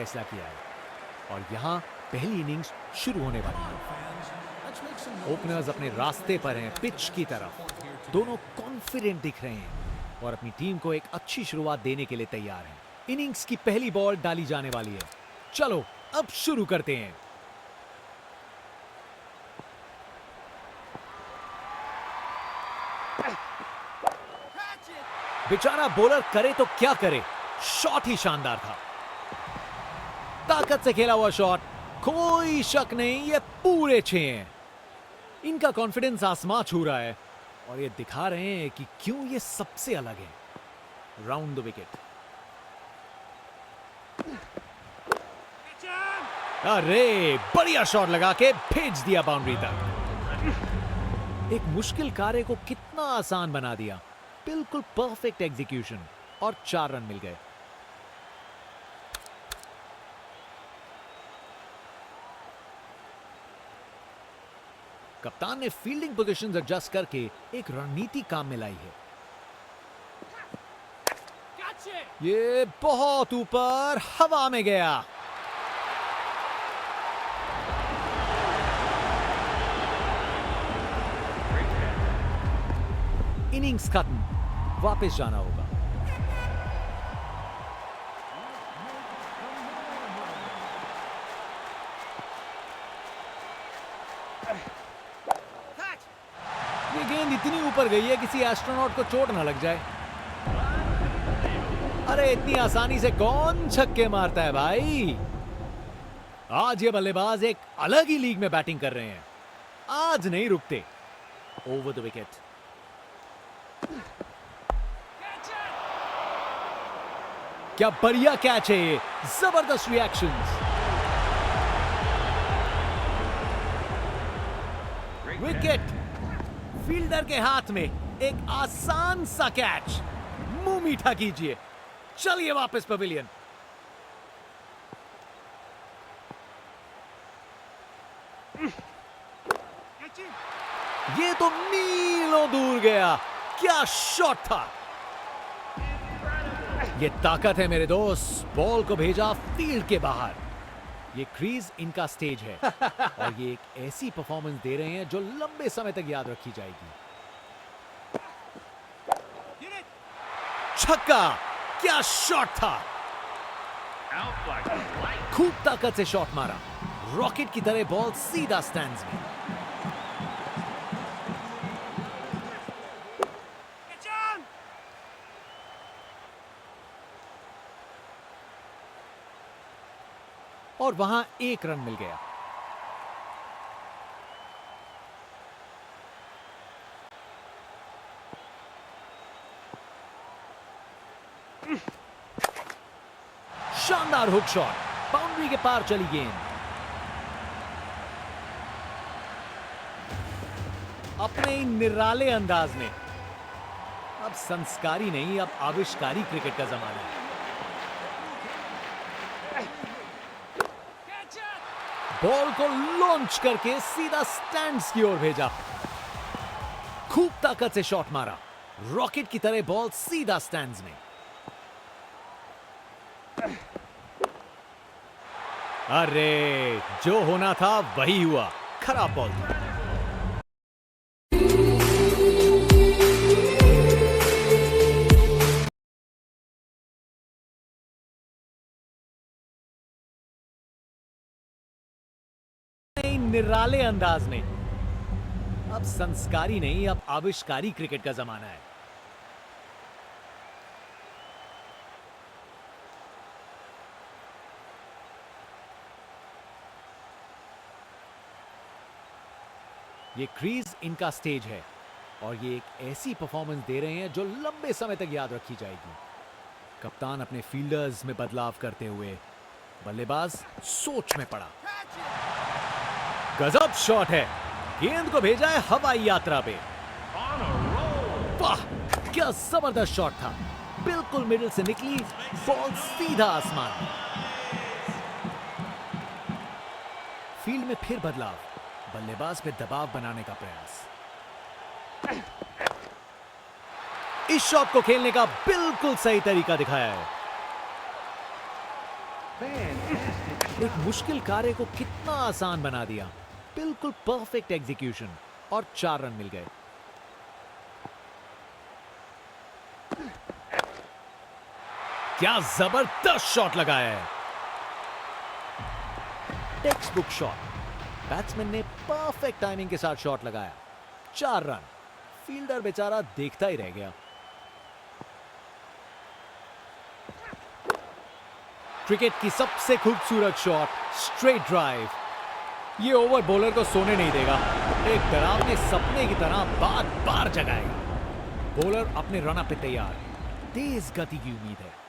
फैसला किया है और यहाँ पहली इनिंग्स शुरू होने वाली है। ओपनर्स अपने रास्ते पर हैं पिच की तरफ। दोनों कॉन्फिडेंट दिख रहे हैं और अपनी टीम को एक अच्छी शुरुआत देने के लिए तैयार हैं। इनिंग्स की पहली बॉल डाली जाने वाली है। चलो अब शुरू करते हैं। बेचारा बॉलर करे तो क्या करे, शॉट ही शानदार था। ताकत से खेला हुआ शॉट, कोई शक नहीं ये पूरे 6 हैं। इनका कॉन्फिडेंस आसमां छू रहा है और ये दिखा रहे हैं कि क्यों ये सबसे अलग है। Round the wicket. अरे बढ़िया शॉट लगा के भेज दिया बाउंड्री तक। एक मुश्किल कार्य को कितना आसान बना दिया। बिल्कुल परफेक्ट एग्जीक्यूशन और 4 रन मिल गए। कप्तान ने फील्डिंग पोजीशंस एडजस्ट करके एक रणनीति काम में लाई है। ये बहुत ऊपर हवा में गया। इनिंग्स खत्म, वापस जाना होगा। ये गेंद इतनी ऊपर गई है किसी एस्ट्रोनॉट को चोट ना लग जाए। अरे इतनी आसानी से कौन छक्के मारता है भाई। आज ये बल्लेबाज एक अलग ही लीग में बैटिंग कर रहे हैं। आज नहीं रुकते। Over the wicket. क्या बढ़िया कैच है ये, जबरदस्त रिएक्शंस। विकेट। फील्डर के हाथ में एक आसान सा कैच। मुंह मीठा कीजिए। चलिए वापस पवेलियन। ये तो मीलों दूर गया। क्या शॉट था। ये ताकत है मेरे दोस्त। बॉल को भेजा फील्ड के बाहर। ये क्रीज इनका स्टेज है और ये एक ऐसी परफॉर्मेंस दे रहे हैं जो लंबे समय तक याद रखी जाएगी। छक्का। क्या शॉट था। खूब ताकत से शॉट मारा। रॉकेट की तरह बॉल सीधा स्टैंड्स में। और वहां 1 रन मिल गया। शानदार हुक शॉट। बाउंड्री के पार चली गेंद। अपने निराले अंदाज में। अब संस्कारी नहीं, अब आविष्कारी क्रिकेट का जमाना है। बॉल को लॉन्च करके सीधा स्टैंड्स की ओर भेजा। खूब ताकत से शॉट मारा। रॉकेट की तरह बॉल सीधा स्टैंड्स में। अरे जो होना था वही हुआ। खराब बॉल था। निराले अंदाज में। अब संस्कारी नहीं, अब आविष्कारी क्रिकेट का जमाना है। ये क्रीज इनका स्टेज है और ये एक ऐसी परफॉर्मेंस दे रहे हैं जो लंबे समय तक याद रखी जाएगी। कप्तान अपने फील्डर्स में बदलाव करते हुए बल्लेबाज सोच में पड़ा। गजब शॉट है। गेंद को भेजा है हवाई यात्रा पे। वाह क्या जबरदस्त शॉट था। बिल्कुल मिडिल से निकली बॉल सीधा आसमान। फील्ड में फिर बदलाव। बल्लेबाज पे दबाव बनाने का प्रयास। इस शॉट को खेलने का बिल्कुल सही तरीका दिखाया है। एक मुश्किल कार्य को कितना आसान बना दिया। बिल्कुल परफेक्ट एग्जीक्यूशन और 4 रन मिल गए। क्या जबरदस्त शॉट लगाया है। Text book shot. बैट्समैन ने परफेक्ट टाइमिंग के साथ शॉट लगाया। 4 रन। फील्डर बेचारा देखता ही रह गया। क्रिकेट की सबसे खूबसूरत शॉट, स्ट्रेट ड्राइव। ये ओवर बॉलर को सोने नहीं देगा। एक डरावने सपने की तरह बार बार जगाएगा। बॉलर अपने रन पे तैयार। तेज गति की उम्मीद है।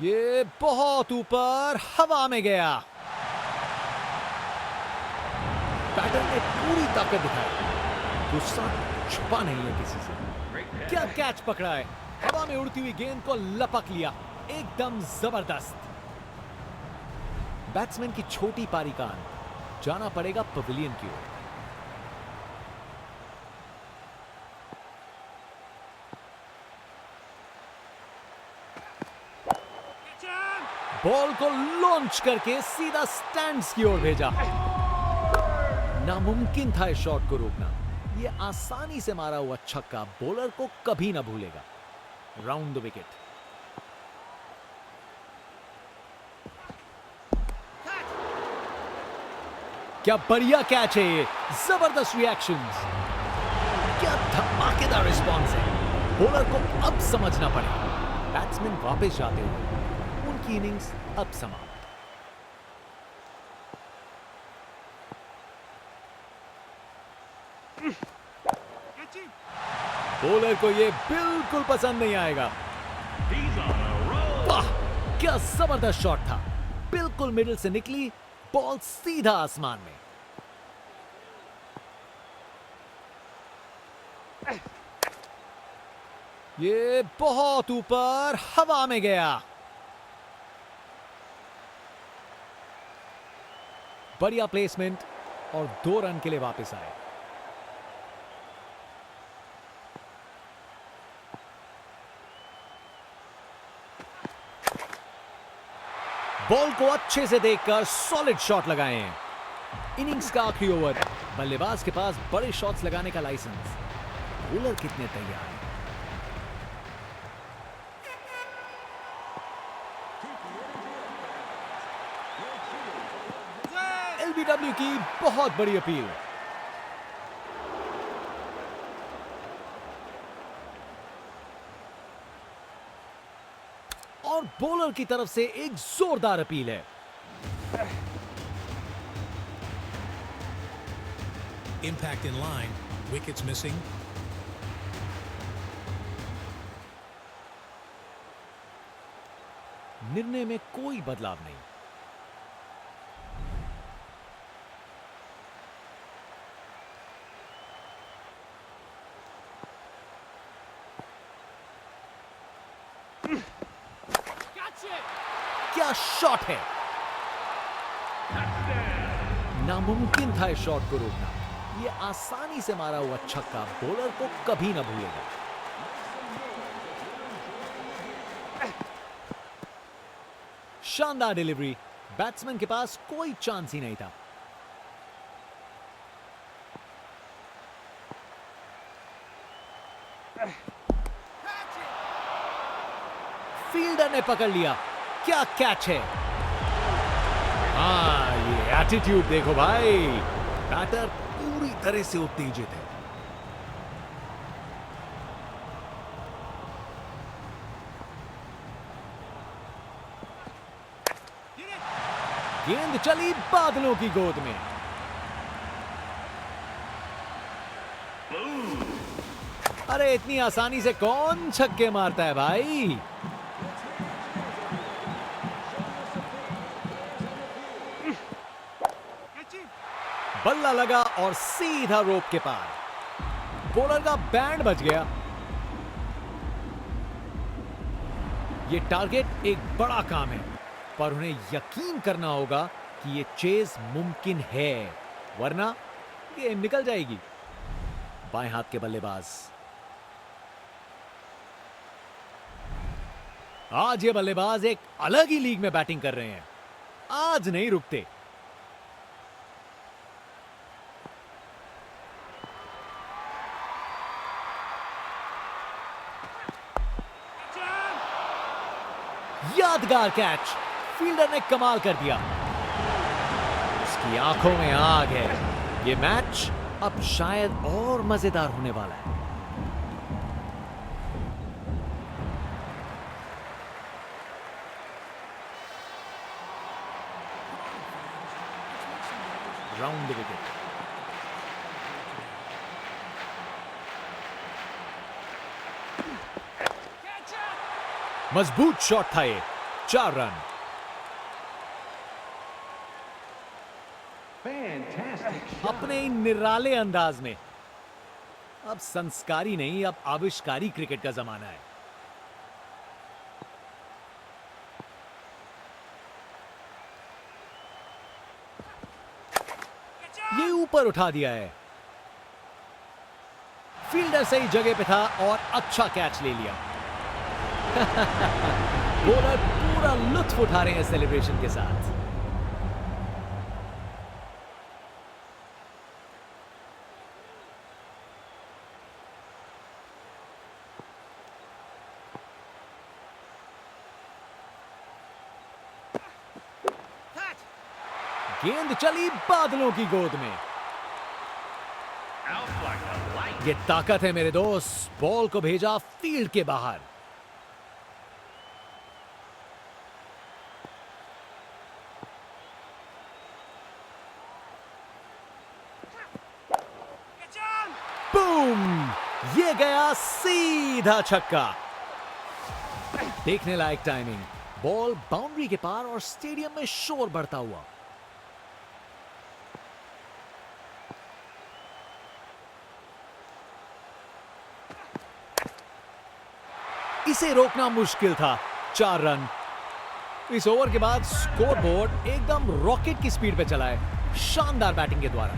ये बहुत ऊपर हवा में गया। बैटर ने पूरी ताकत दिखाई। गुस्सा छुपा नहीं है किसी से। क्या कैच पकड़ा है। हवा में उड़ती हुई गेंद को लपक लिया। एकदम जबरदस्त। बैट्समैन की छोटी पारी का अंत। जाना पड़ेगा पवेलियन की ओर। बॉल को लॉन्च करके सीधा स्टैंड्स की ओर भेजा। नामुमकिन था इस शॉट को रोकना। यह आसानी से मारा हुआ छक्का बॉलर को कभी ना भूलेगा। Round the wicket. क्या बढ़िया कैच है ये। जबरदस्त रिएक्शंस। क्या धमाकेदार रिस्पॉन्स है। बॉलर को अब समझना पड़ेगा। बैट्समैन वापस जाते हुए। उनकी इनिंग्स अब समाप्त। बॉलर को यह बिल्कुल पसंद नहीं आएगा। वाह, क्या जबरदस्त शॉट था। बिल्कुल मिडिल से निकली बॉल सीधा आसमान में। ये बहुत ऊपर हवा में गया। बढ़िया प्लेसमेंट और 2 रन के लिए वापस आए। बॉल को अच्छे से देखकर सॉलिड शॉट लगाए हैं। इनिंग्स का आखिरी ओवर। बल्लेबाज के पास बड़े शॉट्स लगाने का लाइसेंस। बॉलर कितने तैयार हैं। एलबीडब्ल्यू की बहुत बड़ी अपील। और बॉलर की तरफ से एक जोरदार अपील है। Impact in line, wickets missing. निर्णय में कोई बदलाव नहीं। क्या शॉट है। नामुमकिन था इस शॉट को रोकना। यह आसानी से मारा हुआ छक्का बॉलर को कभी ना भूलेगा। शानदार डिलीवरी। बैट्समैन के पास कोई चांस ही नहीं था। फील्डर ने पकड़ लिया। क्या कैच है। हाँ, ये एटीट्यूड देखो भाई। बैटर पूरी तरह से उत्तेजित है। गेंद चली बादलों की गोद में। अरे इतनी आसानी से कौन छक्के मारता है भाई। बल्ला लगा और सीधा रोप के पार। बॉलर का बैंड बच गया। यह टारगेट एक बड़ा काम है, पर उन्हें यकीन करना होगा कि यह चेज मुमकिन है, वरना गेम निकल जाएगी। बाएं हाथ के बल्लेबाज आज ये बल्लेबाज एक अलग ही लीग में बैटिंग कर रहे हैं, आज नहीं रुकते। यादगार कैच, फील्डर ने कमाल कर दिया। उसकी आंखों में आग है। ये मैच अब शायद और मजेदार होने वाला है। Round the wicket. मजबूत शॉट था ये, 4 रन। अपने इन निराले अंदाज में। अब संस्कारी नहीं, अब आविष्कारी क्रिकेट का जमाना है। ये ऊपर उठा दिया है। फील्डर सही जगह पे था और अच्छा कैच ले लिया। बॉलर पूरा लुत्फ उठा रहे हैं सेलिब्रेशन के साथ। गेंद चली बादलों की गोद में। ये ताकत है मेरे दोस्त। बॉल को भेजा फील्ड के बाहर। बूम! ये गया सीधा छक्का। देखने लायक टाइमिंग। बॉल बाउंड्री के पार और स्टेडियम में शोर बढ़ता हुआ। इसे रोकना मुश्किल था। 4 रन। इस ओवर के बाद स्कोरबोर्ड एकदम रॉकेट की स्पीड पे चला है, शानदार बैटिंग के द्वारा।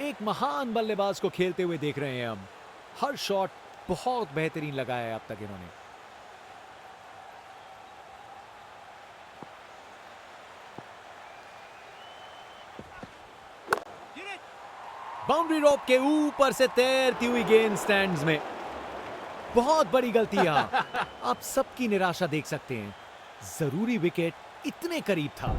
एक महान बल्लेबाज को खेलते हुए देख रहे हैं हम। हर शॉट बहुत बेहतरीन लगाया है अब तक इन्होंने। बाउंड्री रोप के ऊपर से तैरती हुई गेंद स्टैंड्स में। बहुत बड़ी गलती यहां। आप सबकी निराशा देख सकते हैं। जरूरी विकेट इतने करीब था।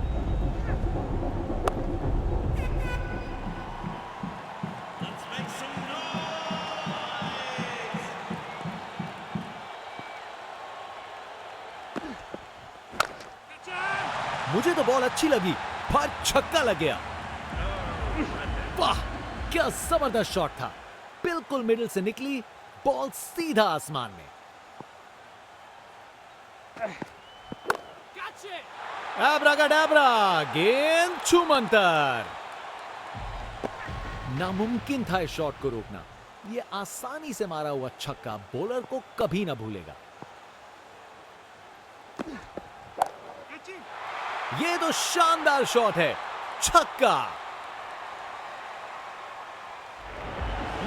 मुझे तो बॉल अच्छी लगी, पर छक्का लग गया। वाह, क्या जबरदस्त शॉट था। बिल्कुल मिडिल से निकली, बॉल सीधा आसमान में। एब्राकाडाब्रा, गेंद छूमंतर। नामुमकिन था इस शॉट को रोकना। यह आसानी से मारा हुआ छक्का बॉलर को कभी ना भूलेगा। यह तो शानदार शॉट है, छक्का।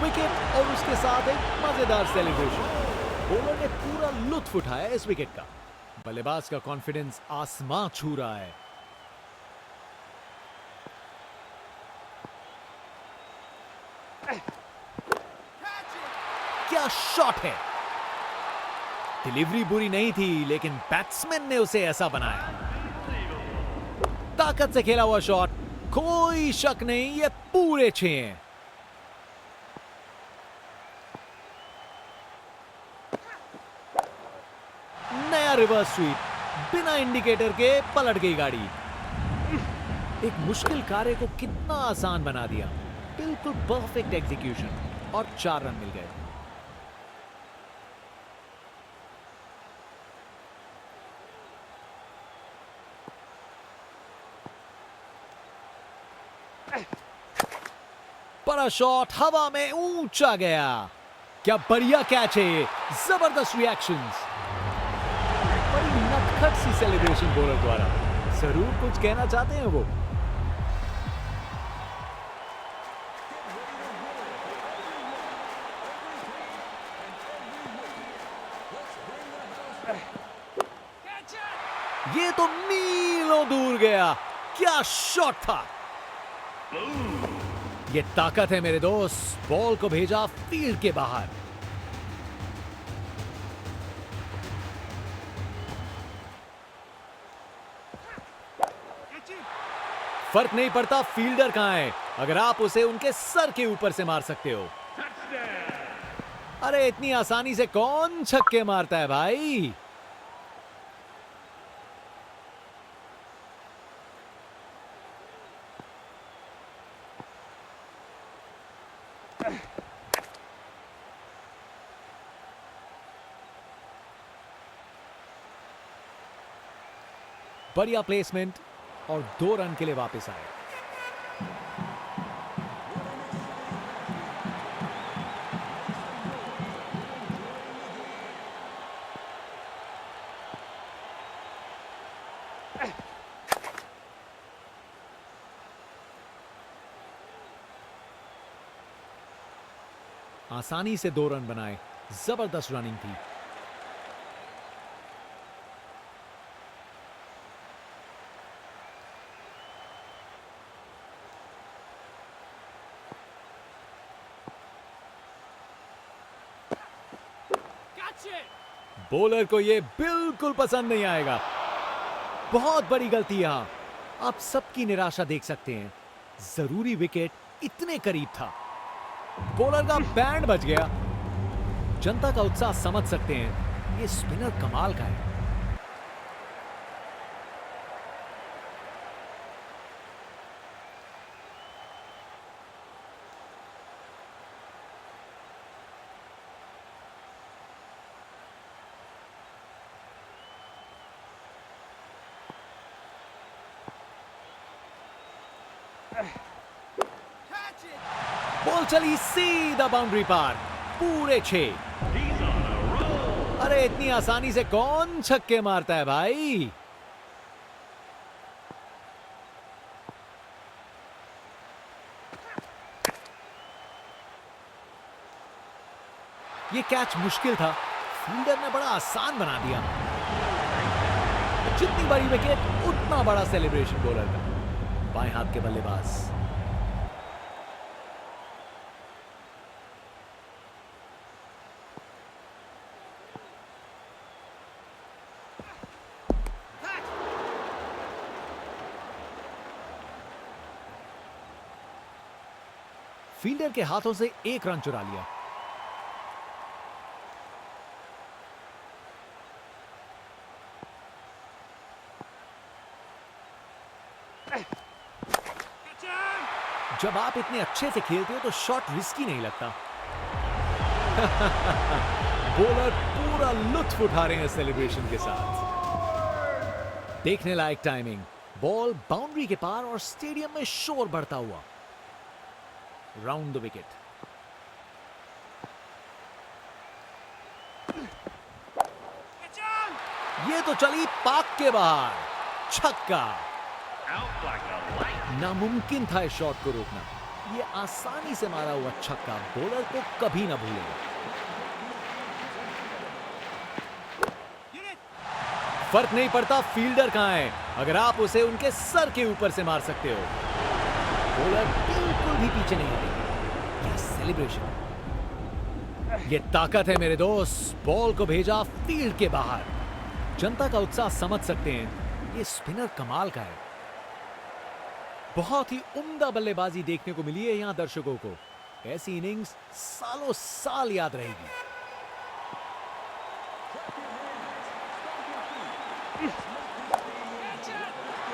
विकेट और उसके साथ एक मजेदार सेलिब्रेशन। बॉलर ने पूरा लुत्फ उठाया इस विकेट का। बल्लेबाज का कॉन्फिडेंस आसमां छू रहा है। क्या शॉट है। डिलीवरी बुरी नहीं थी, लेकिन बैट्समैन ने उसे ऐसा बनाया। ताकत से खेला हुआ शॉट, कोई शक नहीं, ये पूरे 6 हैं। नया रिवर्स स्वीप, बिना इंडिकेटर के पलट गई गाड़ी। एक मुश्किल कार्य को कितना आसान बना दिया। बिल्कुल परफेक्ट एग्जीक्यूशन और 4 रन मिल गए। बड़ा शॉट हवा में ऊंचा गया। क्या बढ़िया कैच है ये, जबरदस्त रिएक्शंस। बड़ी नटखट सी सेलिब्रेशन बॉलर द्वारा। जरूर कुछ कहना चाहते हैं वो। ये तो मीलों दूर गया। क्या शॉट था। ये ताकत है मेरे दोस्त। बॉल को भेजा फील्ड के बाहर। फर्क नहीं पड़ता फील्डर कहां है, अगर आप उसे उनके सर के ऊपर से मार सकते हो। अरे इतनी आसानी से कौन छक्के मारता है भाई। बढ़िया प्लेसमेंट और 2 रन के लिए वापस आए। आसानी से 2 रन बनाए। जबरदस्त रनिंग थी। बॉलर को यह बिल्कुल पसंद नहीं आएगा। बहुत बड़ी गलती यहां। आप सबकी निराशा देख सकते हैं। जरूरी विकेट इतने करीब था। बॉलर का बैंड बच गया। जनता का उत्साह समझ सकते हैं। ये स्पिनर कमाल का है। बॉल चली सीधा बाउंड्री पार। पूरे 6। अरे इतनी आसानी से कौन छक्के मारता है भाई। ये कैच मुश्किल था। फील्डर ने बड़ा आसान बना दिया। जितनी बड़ी विकेट उतना बड़ा सेलिब्रेशन बॉलर का। बाएं हाथ के बल्लेबाज। फील्डर के हाथों से 1 रन चुरा लिया। जब आप इतने अच्छे से खेलते हो तो शॉट रिस्की नहीं लगता। बॉलर पूरा लुत्फ उठा रहे हैं सेलिब्रेशन के साथ। देखने लायक टाइमिंग। बॉल बाउंड्री के पार और स्टेडियम में शोर बढ़ता हुआ। Round the wicket. ये तो चली पाक के बाहर। छक्का। नामुमकिन था इस शॉट को रोकना। ये आसानी से मारा हुआ छक्का बॉलर को कभी ना भूलेगा। फर्क नहीं पड़ता फील्डर कहां है, अगर आप उसे उनके सर के ऊपर से मार सकते हो। बॉलर बिल्कुल भी पीछे नहीं हटेगा। क्या सेलिब्रेशन। ये ताकत है मेरे दोस्त। बॉल को भेजा फील्ड के बाहर। जनता का उत्साह समझ सकते हैं। ये स्पिनर कमाल का है। बहुत ही उम्दा बल्लेबाजी देखने को मिली है यहां दर्शकों को। ऐसी इनिंग्स सालों साल याद रहेगी।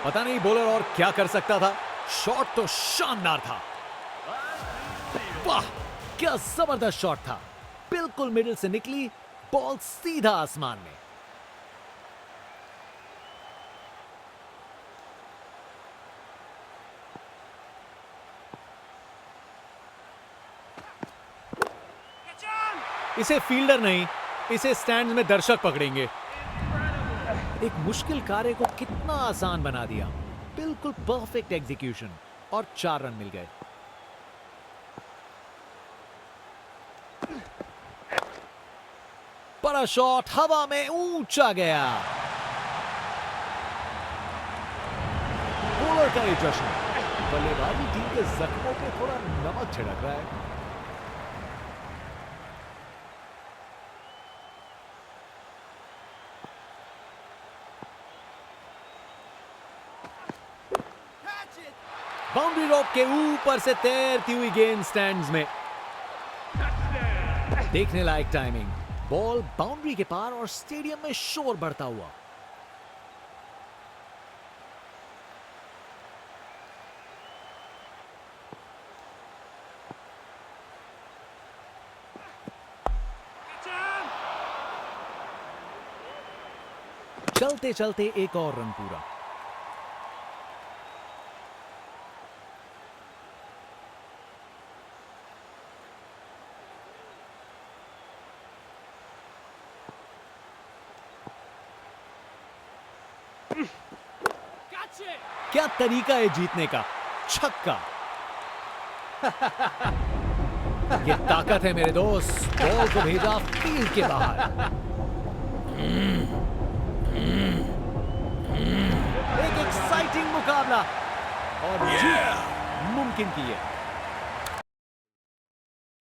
पता नहीं बॉलर और क्या कर सकता था। शॉट तो शानदार था। वाह क्या जबरदस्त शॉट था। बिल्कुल मिडिल से निकली बॉल सीधा आसमान में। इसे फील्डर नहीं, इसे स्टैंड में दर्शक पकड़ेंगे। एक मुश्किल कार्य को कितना आसान बना दिया। बिल्कुल परफेक्ट एग्जीक्यूशन और 4 रन मिल गए। बड़ा शॉट हवा में ऊंचा गया। बॉलर का ये जश्न, बल्लेबाजी टीम के जख्मों पे थोड़ा नमक छिड़क रहा है। बाउंड्री रोप के ऊपर से तैरती हुई गेंद स्टैंड्स में। देखने लायक टाइमिंग, बॉल बाउंड्री के पार और स्टेडियम में शोर बढ़ता हुआ। चलते चलते एक और रन पूरा। क्या तरीका है जीतने का, छक्का। ये ताकत है मेरे दोस्त। बॉल को भेजा फील्ड के बाहर। एक एक्साइटिंग मुकाबला और जीत मुमकिन की है।